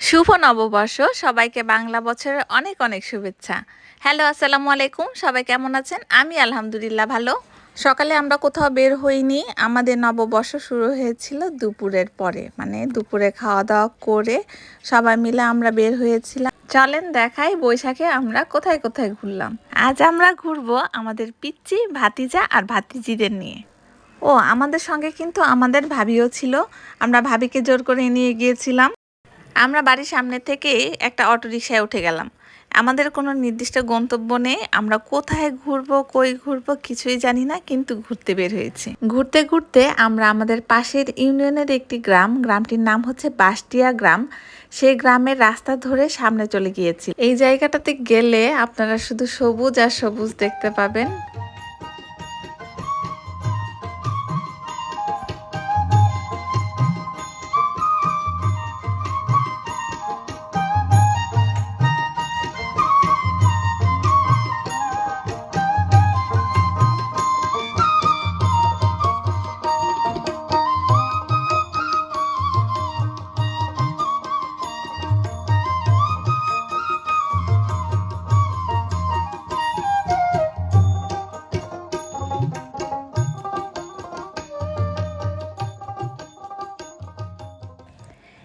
শুভ নববর্ষ সবাইকে বাংলা বছরের অনেক অনেক শুভেচ্ছা। হ্যালো, আসসালামু আলাইকুম। সবাই কেমন আছেন? আমি আলহামদুলিল্লাহ ভালো। সকালে আমরা কোথাও বের হইনি। আমাদের নববর্ষ শুরু হয়েছিল দুপুরের পরে, মানে দুপুরে খাওয়া দাওয়া করে সবাই মিলে আমরা বের হয়েছিলাম। চলেন দেখাই বৈশাখে আমরা কোথায় কোথায় ঘুরলাম। আজ আমরা ঘুরবো আমাদের পিচ্চি, ভাতিজা আর ভাতিজিদের নিয়ে। ও আমাদের সঙ্গে কিন্তু আমাদের ভাবিও ছিল। আমরা ভাবিকে জোর করে নিয়ে গিয়েছিলাম। আমরা বাড়ির সামনে থেকে একটা অটোরিকশায় উঠে গেলাম। আমাদের কোনো নির্দিষ্ট গন্তব্য নেই, আমরা কোথায় ঘুরবো কই ঘুরবো কিছুই জানি না, কিন্তু ঘুরতে বের হয়েছি। ঘুরতে ঘুরতে আমরা আমাদের পাশের ইউনিয়নের একটি গ্রামটির নাম হচ্ছে বাসটিয়া গ্রাম, সেই গ্রামের রাস্তা ধরে সামনে চলে গিয়েছি। এই জায়গাটাতে গেলে আপনারা শুধু সবুজ আর সবুজ দেখতে পাবেন।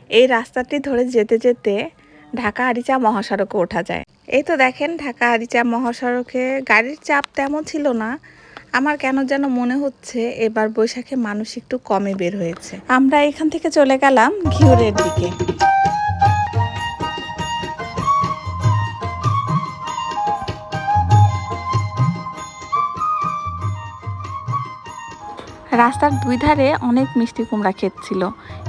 এই রাস্তাটি ধরে যেতে যেতে ঢাকা আরিচা মহাসড়কে ওঠা যায়। এই তো দেখেন, ঢাকা আরিচা মহাসড়কে গাড়ির চাপ তেমন ছিল না। আমার কেন যেন মনে হচ্ছে এবার বৈশাখে মানুষ একটু কমে বের হয়েছে। আমরা এখান থেকে চলে গেলাম ঘিওরের দিকে। রাস্তার দুই ধারে অনেক মিষ্টি কুমড়া ক্ষেত ছিল।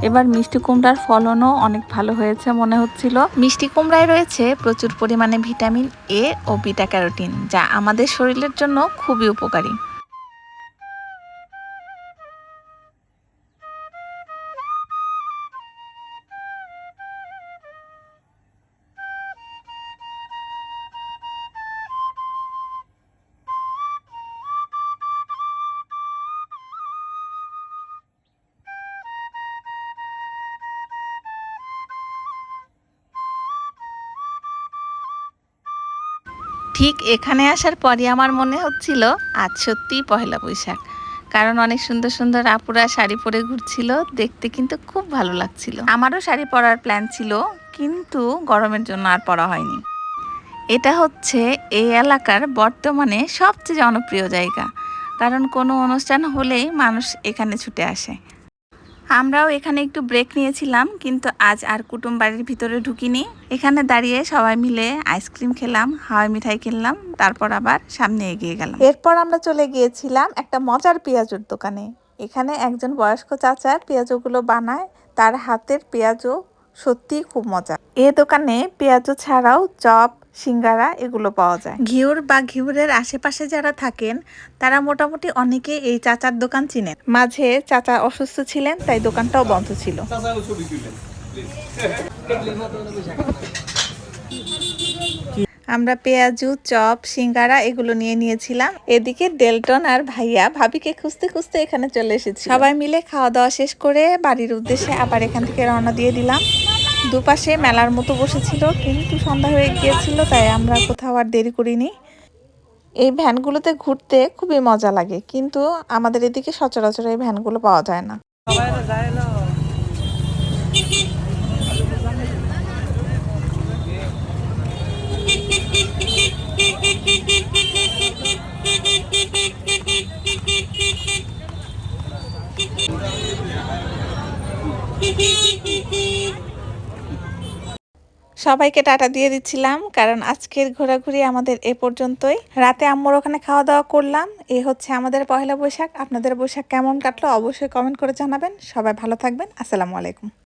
এবার মিষ্টি কুমড়ার ফলনও অনেক ভালো হয়েছে মনে হচ্ছিল। মিষ্টি কুমড়ায় রয়েছে প্রচুর পরিমাণে ভিটামিন এ ও বিটা ক্যারোটিন, যা আমাদের শরীরের জন্য খুবই উপকারী। ঠিক এখানে আসার পরই আমার মনে হচ্ছিল আজ সত্যিই পহেলা বৈশাখ, কারণ অনেক সুন্দর সুন্দর আপুরা শাড়ি পরে ঘুরছিল, দেখতে কিন্তু খুব ভালো লাগছিল। আমারও শাড়ি পরার প্ল্যান ছিল, কিন্তু গরমের জন্য আর পরা হয়নি। এটা হচ্ছে এই এলাকার বর্তমানে সবচেয়ে জনপ্রিয় জায়গা, কারণ কোনো অনুষ্ঠান হলেই মানুষ এখানে ছুটে আসে। আমরাও এখানে একটু ব্রেক নিয়েছিলাম, কিন্তু আজ আর কুটুম বাড়ির ভিতরে ঢুকিনি। এখানে দাঁড়িয়ে সবাই মিলে আইসক্রিম খেলাম, হাওয়াই মিঠাই কিনলাম, তারপর আবার সামনে এগিয়ে গেলাম। এরপর আমরা চলে গিয়েছিলাম একটা মজার পেঁয়াজুর দোকানে। এখানে একজন বয়স্ক চাচা পেঁয়াজুগুলো বানায়, তার হাতের পেঁয়াজু সত্যিই খুব মজা। এই দোকানে পেঁয়াজু ছাড়াও চপ, সিঙ্গারা এগুলো পাওয়া যায়। ঘিওর বা ঘিওরের আশেপাশে যারা থাকেন তারা মোটামুটি অনেকে এই চাচার দোকান চিনেন। মাঝে চাচা অসুস্থ ছিলেন, তাই দোকানটাও বন্ধ ছিল। আমরা পেঁয়াজু, চপ, সিঙ্গারা এগুলো নিয়ে নিয়েছিলাম। এদিকে ডেলটন আর ভাইয়া ভাবিকে খুঁজতে খুঁজতে এখানে চলে এসেছে। সবাই মিলে খাওয়া দাওয়া শেষ করে বাড়ির উদ্দেশ্যে আবার এখান থেকে রওনা দিয়ে দিলাম। দুপাশে মেলার মতো বসেছিল, কিন্তু সন্ধ্যা হয়ে গিয়েছিল, তাই আমরা কোথাও আর দেরি করিনি। এই ভ্যানগুলোতে ঘুরতে খুবই মজা লাগে, কিন্তু আমাদের এদিকে সচরাচর এই ভ্যানগুলো পাওয়া যায় না। সবাইকে টাটা দিয়ে দিচ্ছিলাম, কারণ আজকের ঘোরাঘুরি আমাদের এ পর্যন্তই। রাতে আম্মুর ওখানে খাওয়া দাওয়া করলাম। এই হচ্ছে আমাদের পহেলা বৈশাখ। আপনাদের বৈশাখ কেমন কাটলো অবশ্যই কমেন্ট করে জানাবেন। সবাই ভালো থাকবেন। আসসালামু আলাইকুম।